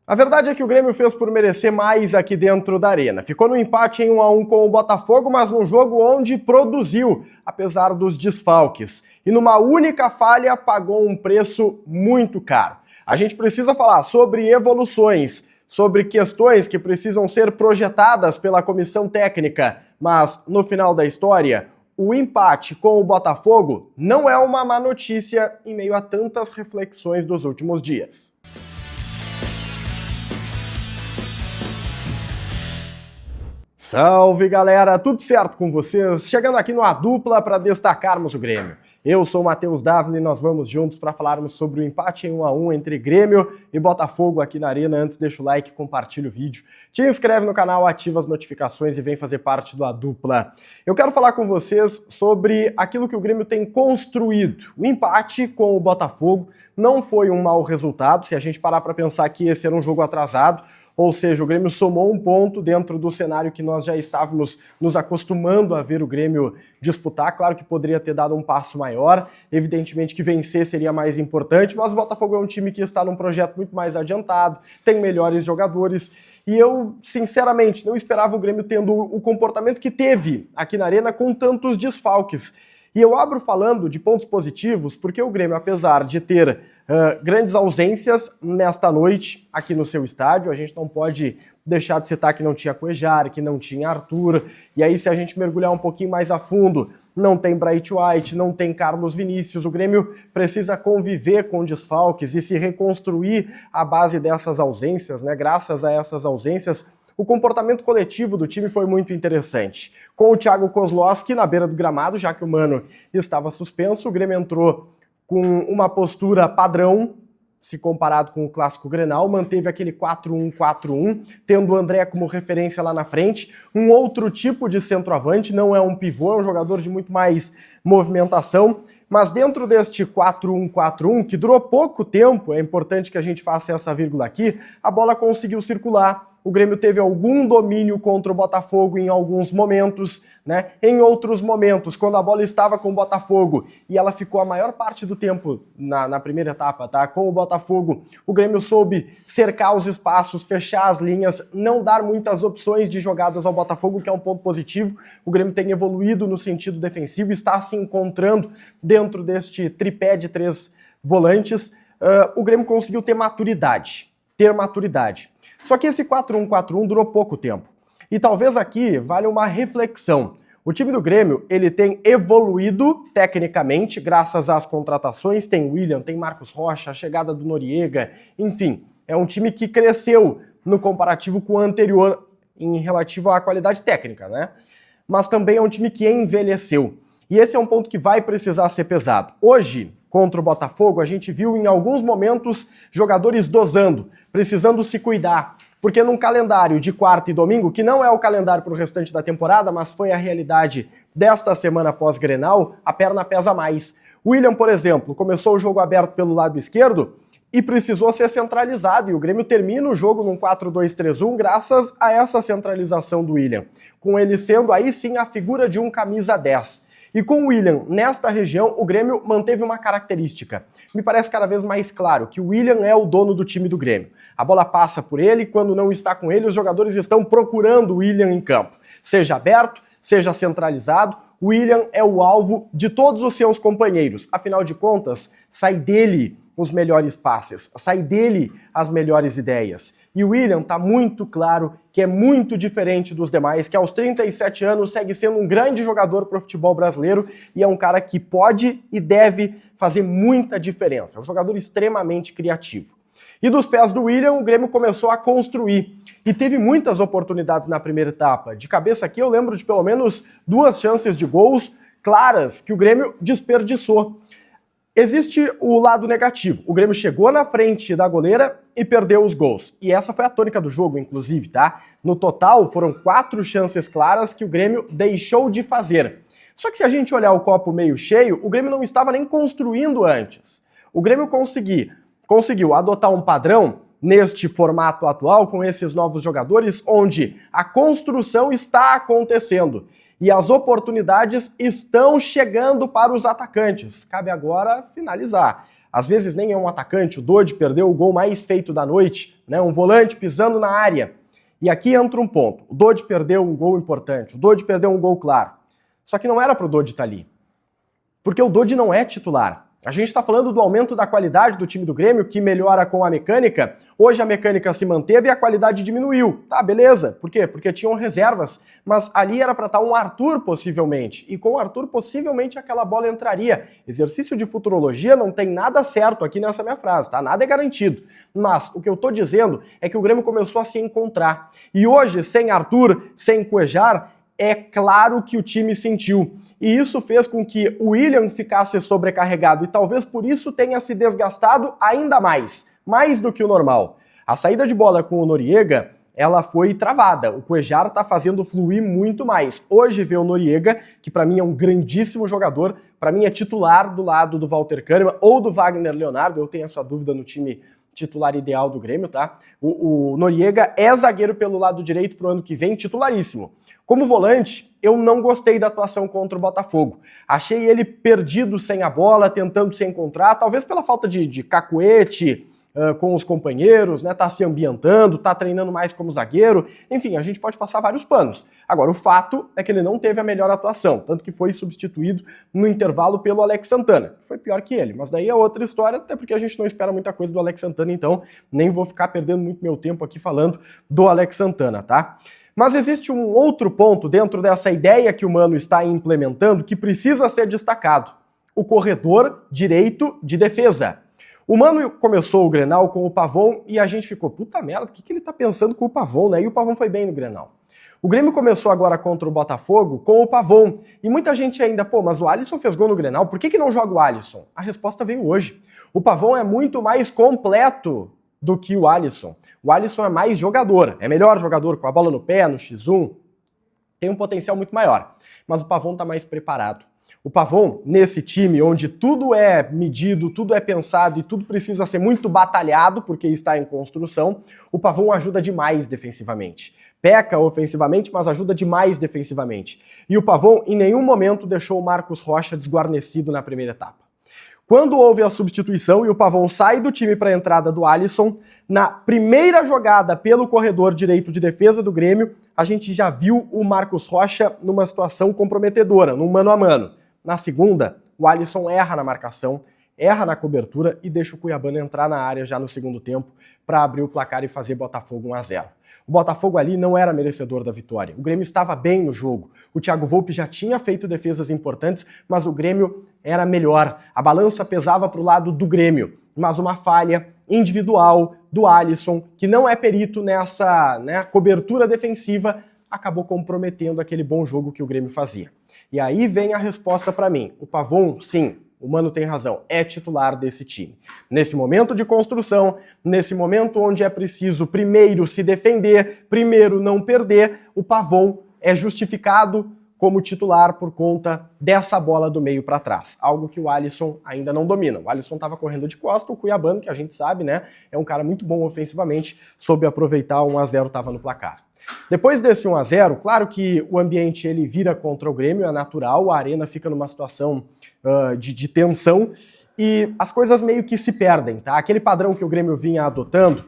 A verdade é que o Grêmio fez por merecer mais aqui dentro da arena. Ficou no empate em 1-1 com o Botafogo, mas num jogo onde produziu, apesar dos desfalques. E numa única falha pagou um preço muito caro. A gente precisa falar sobre evoluções, sobre questões que precisam ser projetadas pela comissão técnica. Mas, no final da história, o empate com o Botafogo não é uma má notícia em meio a tantas reflexões dos últimos dias. Salve galera, tudo certo com vocês? Chegando aqui no A Dupla para destacarmos o Grêmio. Eu sou o Matheus Dávila e nós vamos juntos para falarmos sobre o empate em 1-1 entre Grêmio e Botafogo aqui na arena. Antes, deixa o like, compartilha o vídeo, te inscreve no canal, ativa as notificações e vem fazer parte do A Dupla. Eu quero falar com vocês sobre aquilo que o Grêmio tem construído. O empate com o Botafogo não foi um mau resultado, se a gente parar para pensar que esse era um jogo atrasado. Ou seja, o Grêmio somou um ponto dentro do cenário que nós já estávamos nos acostumando a ver o Grêmio disputar. Claro que poderia ter dado um passo maior, evidentemente que vencer seria mais importante, mas o Botafogo é um time que está num projeto muito mais adiantado, tem melhores jogadores, e eu, sinceramente, não esperava o Grêmio tendo o comportamento que teve aqui na arena com tantos desfalques. E eu abro falando de pontos positivos porque o Grêmio, apesar de ter grandes ausências nesta noite aqui no seu estádio, a gente não pode deixar de citar que não tinha Cuéllar, que não tinha Arthur, e aí se a gente mergulhar um pouquinho mais a fundo, não tem Bright White, não tem Carlos Vinícius, o Grêmio precisa conviver com desfalques e se reconstruir à base dessas ausências, né? Graças a essas ausências, o comportamento coletivo do time foi muito interessante. Com o Thiago Kozlowski na beira do gramado, já que o Mano estava suspenso, o Grêmio entrou com uma postura padrão, se comparado com o clássico Grenal, manteve aquele 4-1-4-1, tendo o André como referência lá na frente, um outro tipo de centroavante, não é um pivô, é um jogador de muito mais movimentação, mas dentro deste 4-1-4-1, que durou pouco tempo, é importante que a gente faça essa vírgula aqui, a bola conseguiu circular. O Grêmio teve algum domínio contra o Botafogo em alguns momentos, né? Em outros momentos, quando a bola estava com o Botafogo e ela ficou a maior parte do tempo na primeira etapa, tá? Com o Botafogo, o Grêmio soube cercar os espaços, fechar as linhas, não dar muitas opções de jogadas ao Botafogo, que é um ponto positivo. O Grêmio tem evoluído no sentido defensivo, está se encontrando dentro deste tripé de 3 volantes. O Grêmio conseguiu ter maturidade. Só que esse 4-1-4-1 durou pouco tempo. E talvez aqui valha uma reflexão. O time do Grêmio, ele tem evoluído tecnicamente, graças às contratações, tem William, tem Marcos Rocha, a chegada do Noriega, enfim, é um time que cresceu no comparativo com o anterior em relativo à qualidade técnica, né? Mas também é um time que envelheceu. E esse é um ponto que vai precisar ser pesado. Hoje, contra o Botafogo, a gente viu em alguns momentos jogadores dosando, precisando se cuidar, porque num calendário de quarta e domingo, que não é o calendário para o restante da temporada, mas foi a realidade desta semana pós-Grenal, a perna pesa mais. O William, por exemplo, começou o jogo aberto pelo lado esquerdo e precisou ser centralizado, e o Grêmio termina o jogo num 4-2-3-1 graças a essa centralização do William, com ele sendo aí sim a figura de um camisa 10. E com o William nesta região, o Grêmio manteve uma característica. Me parece cada vez mais claro que o William é o dono do time do Grêmio. A bola passa por ele e quando não está com ele, os jogadores estão procurando o William em campo. Seja aberto, seja centralizado, o William é o alvo de todos os seus companheiros. Afinal de contas, sai dele os melhores passes, sai dele as melhores ideias. E o William tá muito claro que é muito diferente dos demais, que aos 37 anos segue sendo um grande jogador para o futebol brasileiro e é um cara que pode e deve fazer muita diferença. É um jogador extremamente criativo. E dos pés do William, o Grêmio começou a construir. E teve muitas oportunidades na primeira etapa. De cabeça aqui eu lembro de pelo menos 2 chances de gols claras que o Grêmio desperdiçou. Existe o lado negativo. O Grêmio chegou na frente da goleira e perdeu os gols. E essa foi a tônica do jogo, inclusive, tá? No total, foram 4 chances claras que o Grêmio deixou de fazer. Só que se a gente olhar o copo meio cheio, o Grêmio não estava nem construindo antes. O Grêmio conseguiu adotar um padrão neste formato atual, com esses novos jogadores, onde a construção está acontecendo. E as oportunidades estão chegando para os atacantes. Cabe agora finalizar. às vezes nem é um atacante, o Dodi perdeu o gol mais feito da noite, né? Um volante pisando na área. E aqui entra um ponto, o Dodi perdeu um gol importante, o Dodi perdeu um gol claro. Só que não era pro Dodi estar ali, porque o Dodi não é titular. A gente está falando do aumento da qualidade do time do Grêmio, que melhora com a mecânica. Hoje a mecânica se manteve e a qualidade diminuiu. Tá, beleza. Por quê? Porque tinham reservas. Mas ali era para estar um Arthur, possivelmente. E com o Arthur, possivelmente, aquela bola entraria. Exercício de futurologia não tem nada certo aqui nessa minha frase, tá? Nada é garantido. Mas o que eu tô dizendo é que o Grêmio começou a se encontrar. E hoje, sem Arthur, sem Cuéllar, é claro que o time sentiu. E isso fez com que o William ficasse sobrecarregado e talvez por isso tenha se desgastado ainda mais do que o normal. A saída de bola com o Noriega, ela foi travada. O Cuéllar tá fazendo fluir muito mais. Hoje vê o Noriega, que para mim é um grandíssimo jogador, para mim é titular do lado do Walter Kahneman ou do Wagner Leonardo, eu tenho essa dúvida no time titular ideal do Grêmio, tá? O Noriega é zagueiro pelo lado direito pro ano que vem, titularíssimo. Como volante, eu não gostei da atuação contra o Botafogo. Achei ele perdido sem a bola, tentando se encontrar, talvez pela falta de cacuete com os companheiros, né? Tá se ambientando, tá treinando mais como zagueiro. Enfim, a gente pode passar vários panos. Agora, o fato é que ele não teve a melhor atuação, tanto que foi substituído no intervalo pelo Alex Santana. Foi pior que ele, mas daí é outra história, até porque a gente não espera muita coisa do Alex Santana, então nem vou ficar perdendo muito meu tempo aqui falando do Alex Santana, tá? Mas existe um outro ponto dentro dessa ideia que o Mano está implementando que precisa ser destacado. O corredor direito de defesa. O Mano começou o Grenal com o Pavon e a gente ficou, puta merda, o que ele tá pensando com o Pavon, né? E o Pavon foi bem no Grenal. O Grêmio começou agora contra o Botafogo com o Pavon. E muita gente ainda, pô, mas o Alisson fez gol no Grenal, por que não joga o Alisson? A resposta veio hoje. O Pavon é muito mais completo do que o Alisson. O Alisson é mais jogador, é melhor jogador com a bola no pé, no X1, tem um potencial muito maior. Mas o Pavon tá mais preparado. O Pavon, nesse time onde tudo é medido, tudo é pensado e tudo precisa ser muito batalhado, porque está em construção, o Pavon ajuda demais defensivamente. Peca ofensivamente, mas ajuda demais defensivamente. E o Pavon em nenhum momento deixou o Marcos Rocha desguarnecido na primeira etapa. Quando houve a substituição e o Pavon sai do time para a entrada do Alisson, na primeira jogada pelo corredor direito de defesa do Grêmio, a gente já viu o Marcos Rocha numa situação comprometedora, num mano a mano. Na segunda, o Alisson erra na marcação, erra na cobertura e deixa o Cuiabano entrar na área já no segundo tempo para abrir o placar e fazer Botafogo 1-0. O Botafogo ali não era merecedor da vitória. O Grêmio estava bem no jogo. O Thiago Volpi já tinha feito defesas importantes, mas o Grêmio era melhor. A balança pesava para o lado do Grêmio. Mas uma falha individual do Alisson, que não é perito nessa cobertura defensiva, acabou comprometendo aquele bom jogo que o Grêmio fazia. E aí vem a resposta para mim. O Pavon, sim, o Mano tem razão, é titular desse time. Nesse momento de construção, nesse momento onde é preciso primeiro se defender, primeiro não perder, o Pavon é justificado como titular por conta dessa bola do meio para trás. Algo que o Alisson ainda não domina. O Alisson estava correndo de costa, o Cuiabano, que a gente sabe, né, é um cara muito bom ofensivamente, soube aproveitar, 1-0 estava no placar. Depois desse 1-0, claro que o ambiente ele vira contra o Grêmio, é natural, a arena fica numa situação de tensão e as coisas meio que se perdem, tá? Aquele padrão que o Grêmio vinha adotando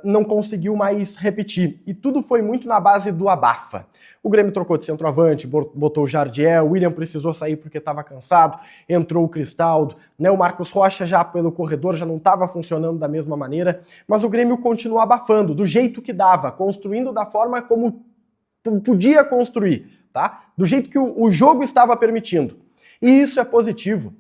não conseguiu mais repetir e tudo foi muito na base do abafa. O Grêmio trocou de centroavante, botou o Jardiel, o William precisou sair porque estava cansado, entrou o Cristaldo, né? O Marcos Rocha já pelo corredor já não estava funcionando da mesma maneira, mas o Grêmio continuou abafando, do jeito que dava, construindo da forma como podia construir, tá? Do jeito que o jogo estava permitindo. E isso é positivo,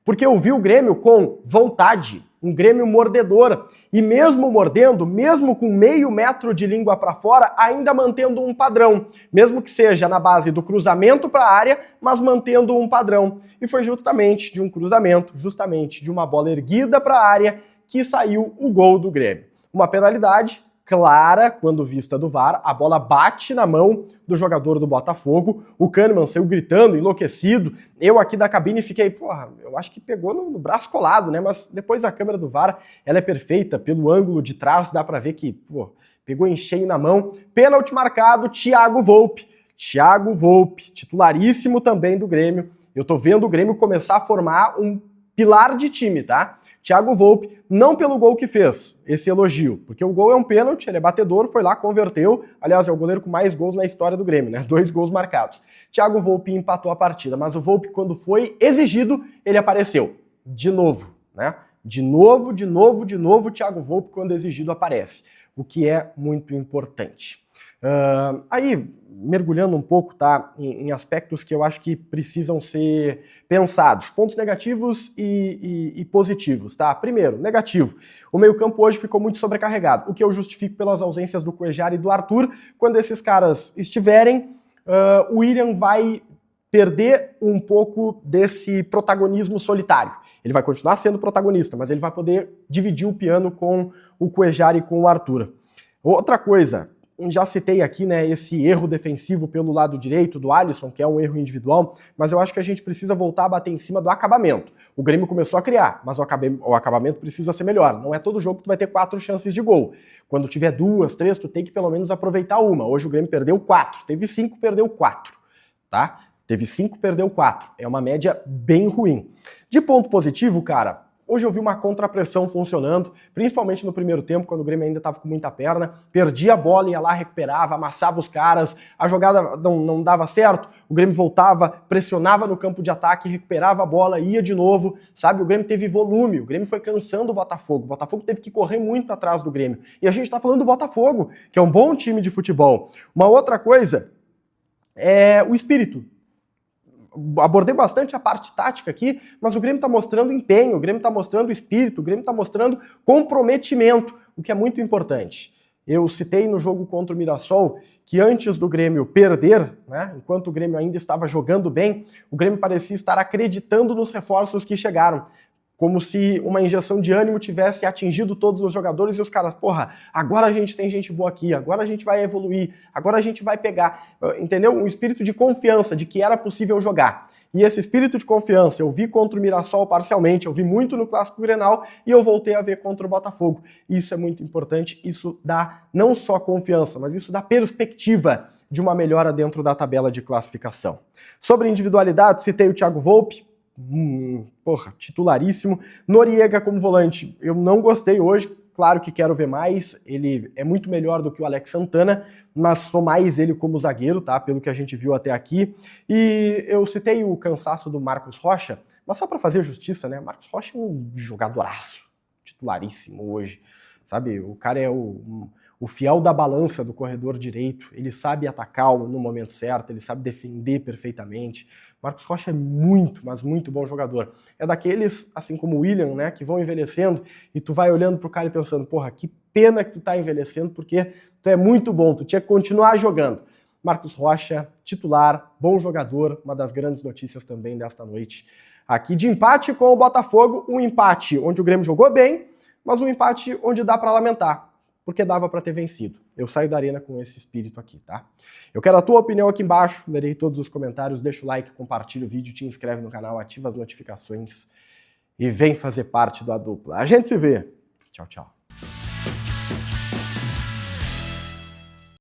porque eu vi o Grêmio com vontade, um Grêmio mordedor, e mesmo mordendo, mesmo com meio metro de língua para fora, ainda mantendo um padrão, mesmo que seja na base do cruzamento para a área, mas mantendo um padrão. E foi justamente de um cruzamento, justamente de uma bola erguida para a área, que saiu o gol do Grêmio. Uma penalidade clara, quando vista do VAR, a bola bate na mão do jogador do Botafogo, o Kahneman saiu gritando, enlouquecido, eu aqui da cabine fiquei, porra, eu acho que pegou no braço colado, né, mas depois a câmera do VAR, ela é perfeita, pelo ângulo de trás, dá pra ver que, pô, pegou em cheio na mão, pênalti marcado, Thiago Volpi, titularíssimo também do Grêmio, eu tô vendo o Grêmio começar a formar um pilar de time, tá? Thiago Volpe, não pelo gol que fez, esse elogio, porque o gol é um pênalti, ele é batedor, foi lá, converteu, aliás, é o goleiro com mais gols na história do Grêmio, né? 2 gols marcados. Thiago Volpe empatou a partida, mas o Volpe, quando foi exigido, ele apareceu. De novo, né? De novo, o Thiago Volpe, quando exigido, aparece, o que é muito importante. Aí, mergulhando um pouco, tá, em aspectos que eu acho que precisam ser pensados, pontos negativos e positivos, tá? Primeiro, negativo, o meio-campo hoje ficou muito sobrecarregado, o que eu justifico pelas ausências do Cuéllar e do Arthur. Quando esses caras estiverem, o William vai perder um pouco desse protagonismo solitário. Ele vai continuar sendo protagonista, mas ele vai poder dividir o piano com o Cuéllar e com o Arthur. Outra coisa, já citei aqui, né, esse erro defensivo pelo lado direito do Alisson, que é um erro individual, mas eu acho que a gente precisa voltar a bater em cima do acabamento. O Grêmio começou a criar, mas o acabamento precisa ser melhor. Não é todo jogo que tu vai ter 4 chances de gol. Quando tiver 2, 3, tu tem que pelo menos aproveitar uma. Hoje o Grêmio perdeu 4, teve 5, perdeu 4, tá? Teve 5, perdeu 4. É uma média bem ruim. De ponto positivo, cara, hoje eu vi uma contrapressão funcionando, principalmente no primeiro tempo, quando o Grêmio ainda estava com muita perna, perdia a bola, ia lá, recuperava, amassava os caras, a jogada não dava certo, o Grêmio voltava, pressionava no campo de ataque, recuperava a bola, ia de novo, sabe? O Grêmio teve volume, o Grêmio foi cansando o Botafogo teve que correr muito atrás do Grêmio. E a gente tá falando do Botafogo, que é um bom time de futebol. Uma outra coisa é o espírito. Abordei bastante a parte tática aqui, mas o Grêmio está mostrando empenho, o Grêmio está mostrando espírito, o Grêmio está mostrando comprometimento, o que é muito importante. Eu citei no jogo contra o Mirassol que antes do Grêmio perder, né, enquanto o Grêmio ainda estava jogando bem, o Grêmio parecia estar acreditando nos reforços que chegaram. Como se uma injeção de ânimo tivesse atingido todos os jogadores e os caras, porra, agora a gente tem gente boa aqui, agora a gente vai evoluir, agora a gente vai pegar, entendeu? Um espírito de confiança, de que era possível jogar. E esse espírito de confiança eu vi contra o Mirassol parcialmente, eu vi muito no Clássico Grenal e eu voltei a ver contra o Botafogo. Isso é muito importante, isso dá não só confiança, mas isso dá perspectiva de uma melhora dentro da tabela de classificação. Sobre individualidade, citei o Thiago Volpe, titularíssimo. Noriega como volante, eu não gostei hoje, claro que quero ver mais, ele é muito melhor do que o Alex Santana, mas sou mais ele como zagueiro, tá, pelo que a gente viu até aqui. E eu citei o cansaço do Marcos Rocha, mas só para fazer justiça, né, Marcos Rocha é um jogadoraço, titularíssimo hoje, sabe, o cara é o fiel da balança do corredor direito, ele sabe atacar no momento certo, ele sabe defender perfeitamente. Marcos Rocha é muito, mas muito bom jogador. É daqueles, assim como o William, né, que vão envelhecendo e tu vai olhando pro cara e pensando, porra, que pena que tu tá envelhecendo porque tu é muito bom, tu tinha que continuar jogando. Marcos Rocha, titular, bom jogador, uma das grandes notícias também desta noite. Aqui de empate com o Botafogo, um empate onde o Grêmio jogou bem, mas um empate onde dá para lamentar, porque dava para ter vencido. Eu saio da arena com esse espírito aqui, tá? Eu quero a tua opinião aqui embaixo, lerei todos os comentários, deixa o like, compartilha o vídeo, te inscreve no canal, ativa as notificações e vem fazer parte da dupla. A gente se vê. Tchau, tchau.